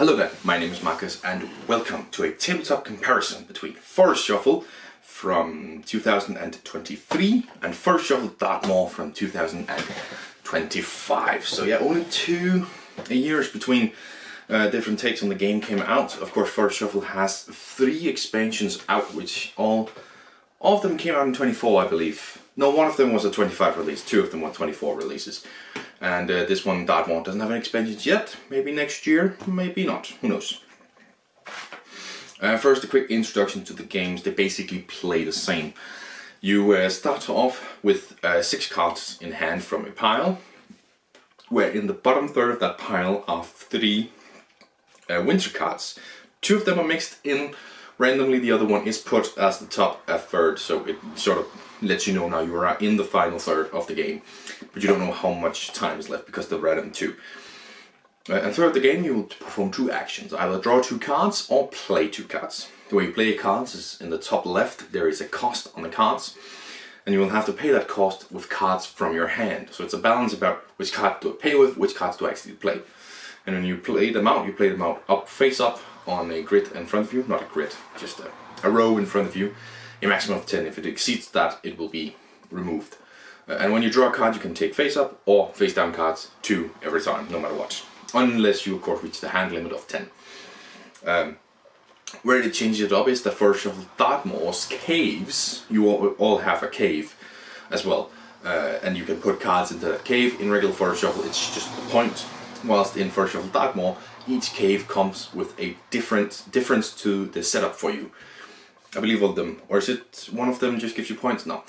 Hello there, my name is Marcus and welcome to a tabletop comparison between Forest Shuffle from 2023 and Forest Shuffle Dartmoor from 2025. So yeah, only 2 years between different takes on the game came out. Of course, Forest Shuffle has 3 expansions out, which all of them came out in 24, I believe. No, one of them was a 25 release, 2 of them were 24 releases. And this one, Dartmoor, doesn't have an expansion yet. Maybe next year, maybe not, who knows. First, a quick introduction to the games. They basically play the same. You start off with 6 cards in hand from a pile, where in the bottom third of that pile are 3 winter cards. 2 of them are mixed in randomly, the other one is put as the top third, so it sort of lets you know now you are in the final third of the game, but you don't know how much time is left because they're random too. And throughout the game you will perform 2 actions, either draw 2 cards or play 2 cards. The way you play cards is in the top left there is a cost on the cards, and you will have to pay that cost with cards from your hand. So it's a balance about which card do I pay with, which cards do I actually play. And when you play them out up, face up on a grid in front of you, not a grid, just a row in front of you, a maximum of 10. If it exceeds that, it will be removed. And when you draw a card, you can take face up or face down cards, 2 every time, no matter what. Unless you, of course, reach the hand limit of 10. Where it changes it up is the Forest Shuffle Dartmoor's caves. You all have a cave as well. And you can put cards into that cave. In regular Forest Shuffle, it's just a point. Whilst in Forest Shuffle Dartmoor, each cave comes with a difference to the setup for you. I believe all of them, or is it one of them just gives you points? No,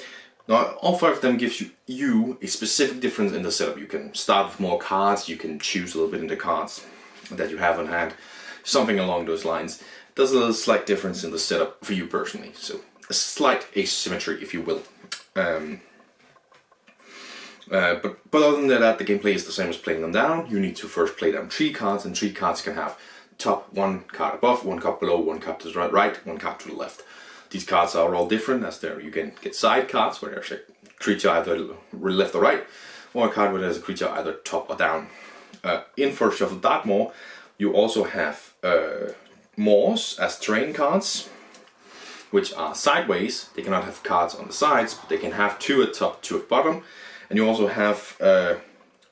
all 5 of them gives you a specific difference in the setup. You can start with more cards, you can choose a little bit in the cards that you have on hand, something along those lines. It does a little slight difference in the setup for you personally, so a slight asymmetry, if you will. But other than that, the gameplay is the same as playing them down. You need to first play down 3 cards, and 3 cards can have top, 1 card above, 1 card below, 1 card to the right, 1 card to the left. These cards are all different, as there you can get side cards where there's a creature either left or right, or a card where there's a creature either top or down. In Forest Shuffle Dartmoor, you also have moors as terrain cards, which are sideways. They cannot have cards on the sides, but they can have 2 at top, 2 at bottom. And you also have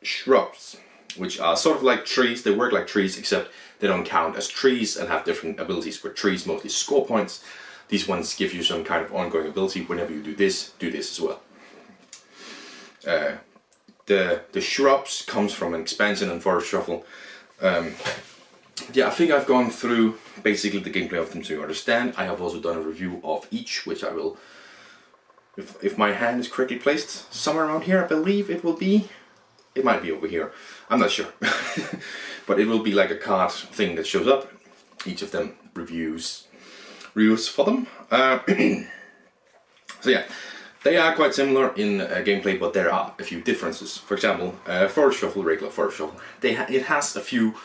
shrubs, which are sort of like trees. They work like trees, except they don't count as trees and have different abilities, where trees mostly score points. These ones give you some kind of ongoing ability. Whenever you do this as well. The shrubs comes from an expansion in Forest Shuffle. Yeah, I think I've gone through basically the gameplay of them to understand. I have also done a review of each, which I will, if my hand is correctly placed, somewhere around here, I believe it will be. It might be over here, I'm not sure. But it will be like a card thing that shows up. Each of them reviews for them. So yeah, they are quite similar in gameplay, but there are a few differences. For example, Forest Shuffle, regular Forest Shuffle, it has a few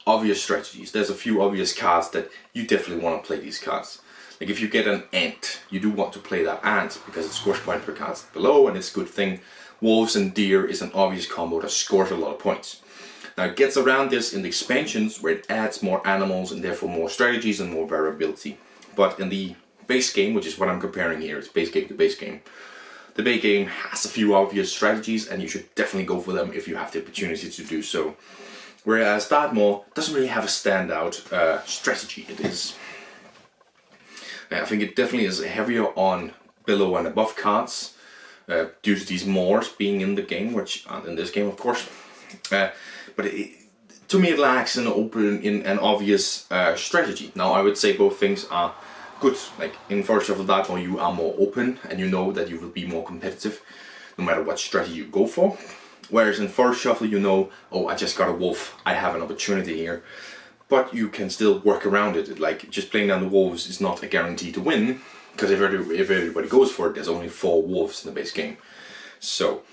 obvious strategies. There's a few obvious cards that you definitely want to play these cards. Like if you get an ant, you do want to play that ant because it scores points per card below, and it's a good thing. Wolves and deer is an obvious combo that scores a lot of points. Now it gets around this in the expansions, where it adds more animals and therefore more strategies and more variability. But in the base game, which is what I'm comparing here, it's base game to base game. The base game has a few obvious strategies, and you should definitely go for them if you have the opportunity to do so. Whereas Dartmoor doesn't really have a standout strategy. It is, I think it definitely is heavier on below and above cards, due to these moors being in the game, which aren't in this game, of course. But to me, it lacks an obvious strategy. Now, I would say both things are good. Like in Forest Shuffle Dartmoor, you are more open, and you know that you will be more competitive, no matter what strategy you go for. Whereas in Forest Shuffle, you know, oh, I just got a wolf, I have an opportunity here. But you can still work around it. Like just playing down the wolves is not a guarantee to win, because if everybody goes for it, there's only 4 wolves in the base game. So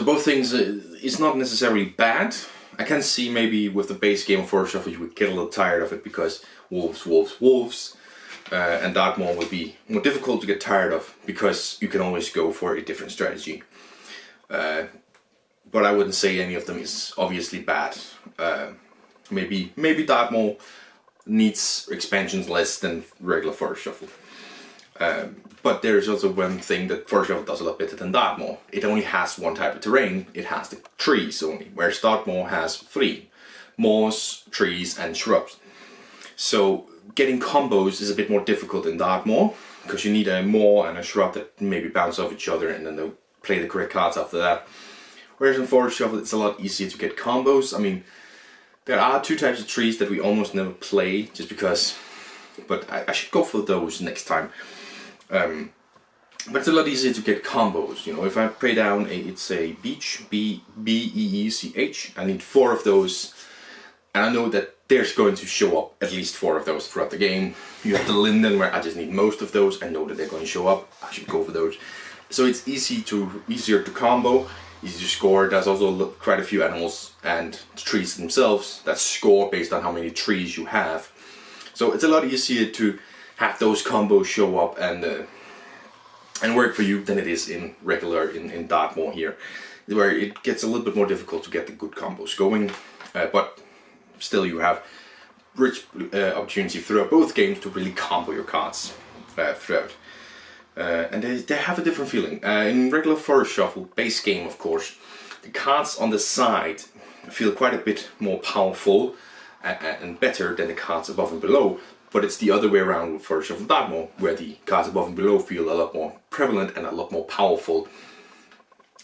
both things, it's not necessarily bad. I can see maybe with the base game of Forest Shuffle you would get a little tired of it, because wolves, and Dartmoor would be more difficult to get tired of, because you can always go for a different strategy. But I wouldn't say any of them is obviously bad. Maybe Dartmoor needs expansions less than regular Forest Shuffle. But there's also one thing that Forest Shuffle does a lot better than Dartmoor. It only has one type of terrain. It has the trees only, whereas Dartmoor has three: moors, trees, and shrubs. So getting combos is a bit more difficult in Dartmoor, because you need a moor and a shrub that maybe bounce off each other and then they'll play the correct cards after that. Whereas in Forest Shuffle it's a lot easier to get combos. I mean, there are two types of trees that we almost never play just because, but I should go for those next time. But it's a lot easier to get combos. You know, if I play down it's a beech, B-E-E-C-H, I need 4 of those, and I know that there's going to show up at least 4 of those throughout the game. You have the linden where I just need most of those. I know that they're going to show up. I should go for those. So it's easier to combo, easy to score. There's also quite a few animals and the trees themselves that score based on how many trees you have. So it's a lot easier to have those combos show up and work for you than it is in regular in Dartmoor here, where it gets a little bit more difficult to get the good combos going. But still, you have rich opportunity throughout both games to really combo your cards throughout. And they have a different feeling. In regular Forest Shuffle, base game of course, the cards on the side feel quite a bit more powerful and better than the cards above and below. But it's the other way around with Forest Shuffle Dartmoor, where the cards above and below feel a lot more prevalent and a lot more powerful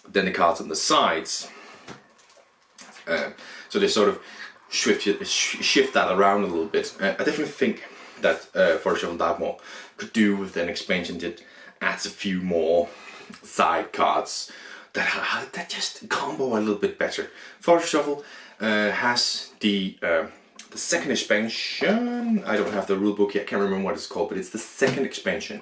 than the cards on the sides. So they sort of shift that around a little bit. I definitely think that Forest Shuffle Dartmoor could do with an expansion that adds a few more side cards that just combo a little bit better. Forest Shuffle has the second expansion. I don't have the rulebook yet, I can't remember what it's called, but it's the second expansion.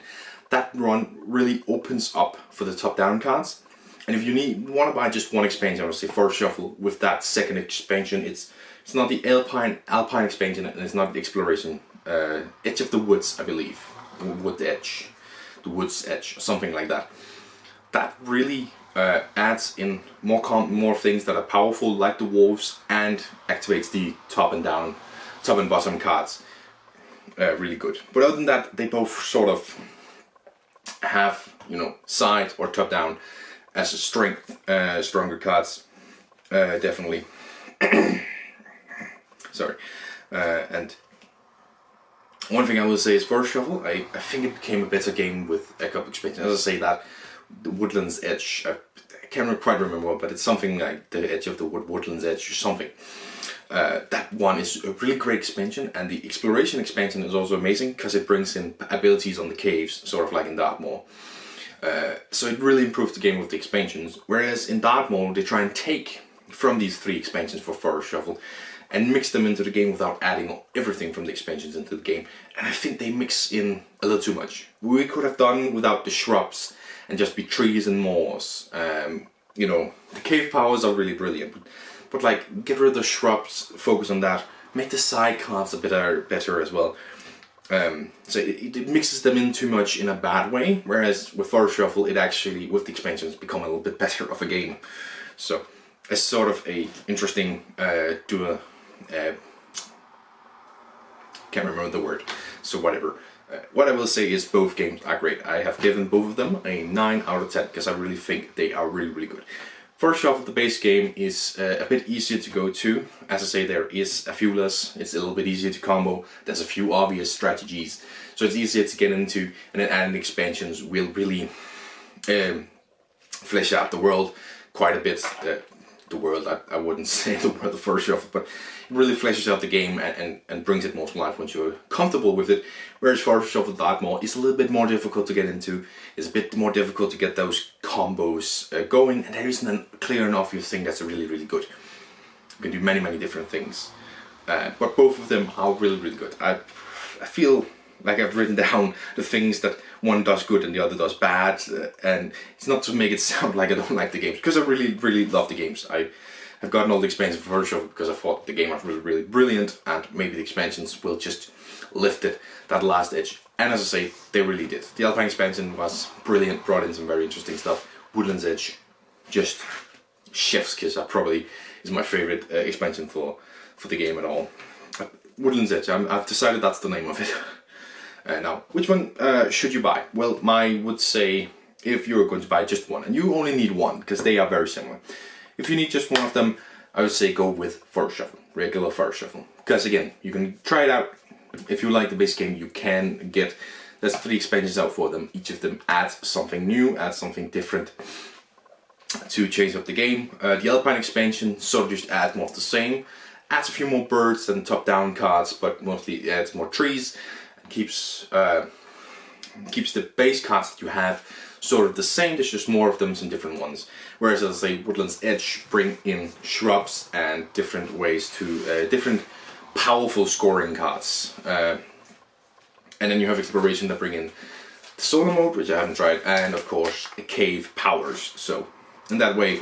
That run really opens up for the top-down cards. And if you want to buy just one expansion, I would say Forest Shuffle with that second expansion. It's not the Alpine expansion, and it's not the Exploration. Edge of the Woods, I believe. The Woods Edge, something like that. That really adds in more things that are powerful, like the wolves, and activates the top and bottom cards. Really good. But other than that, they both sort of have, you know, side or top down as a strength, stronger cards, definitely. Sorry. And one thing I will say is Forest Shuffle, I think it became a better game with a couple expansions. As I say that, the Woodlands Edge, I can't quite remember, but it's something like the Edge of the Woodlands Edge or something. That one is a really great expansion, and the Exploration expansion is also amazing because it brings in abilities on the caves, sort of like in Dartmoor. So it really improves the game with the expansions, whereas in Dartmoor they try and take from these 3 expansions for Forest Shuffle and mix them into the game without adding everything from the expansions into the game. And I think they mix in a little too much. We could have done without the shrubs and just be trees and moors. You know, the cave powers are really brilliant, but like, get rid of the shrubs, focus on that, make the side cards a bit better as well. So it mixes them in too much in a bad way, whereas with Forest Shuffle it actually, with the expansions, become a little bit better of a game. So it's sort of a interesting can't remember the word, so whatever. What I will say is both games are great. I have given both of them a 9 out of 10 because I really think they are really, really good. Forest Shuffle, the base game, is a bit easier to go to. As I say, there is a few less. It's a little bit easier to combo. There's a few obvious strategies, so it's easier to get into. And then adding expansions will really flesh out the world quite a bit. The world, I wouldn't say the world of Forest Shuffle, but it really fleshes out the game and brings it more to life once you're comfortable with it. Whereas Forest Shuffle Dartmoor is a little bit more difficult to get into. It's a bit more difficult to get those combos going, and there isn't a clear and obvious thing that's really, really good. You can do many, many different things, but both of them are really, really good. I feel like I've written down the things that one does good and the other does bad, and it's not to make it sound like I don't like the games, because I really, really love the games. I have gotten all the expansions for Forest Shuffle because I thought the game was really, really brilliant, and maybe the expansions will just lift it, that last edge. And as I say, they really did. The Alpine expansion was brilliant, brought in some very interesting stuff. Woodlands Edge, just chef's kiss. That probably is my favorite expansion for for the game at all. Woodland's Edge, I've decided that's the name of it. Now, which one should you buy? Well, I would say if you're going to buy just one, and you only need one because they are very similar. If you need just one of them, I would say go with First Shuffle, regular First Shuffle. Because again, you can try it out. If you like the base game, you can get, there's 3 expansions out for them. Each of them adds something new, adds something different to change up the game. The Alpine expansion sort of just adds more of the same. Adds a few more birds and top-down cards, but mostly adds more trees. Keeps the base cards that you have sort of the same, there's just more of them, some different ones. Whereas, as I say, Woodland's Edge bring in shrubs and different ways to, different powerful scoring cards. And then you have Exploration that bring in the Solar Mode, which I haven't tried, and of course, Cave Powers. So, in that way,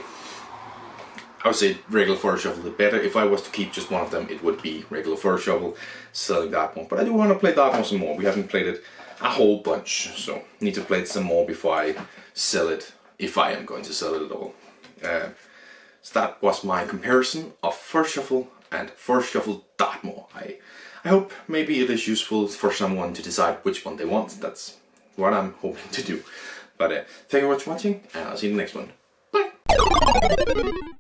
I would say regular First Shuffle is better. If I was to keep just one of them, it would be regular First Shuffle, selling Dartmoor. But I do want to play Dartmoor some more. We haven't played it a whole bunch, so need to play it some more before I sell it, if I am going to sell it at all. So that was my comparison of First Shuffle and First Shuffle Dartmoor. I hope maybe it is useful for someone to decide which one they want. That's what I'm hoping to do. But thank you very much for watching, and I'll see you in the next one. Bye!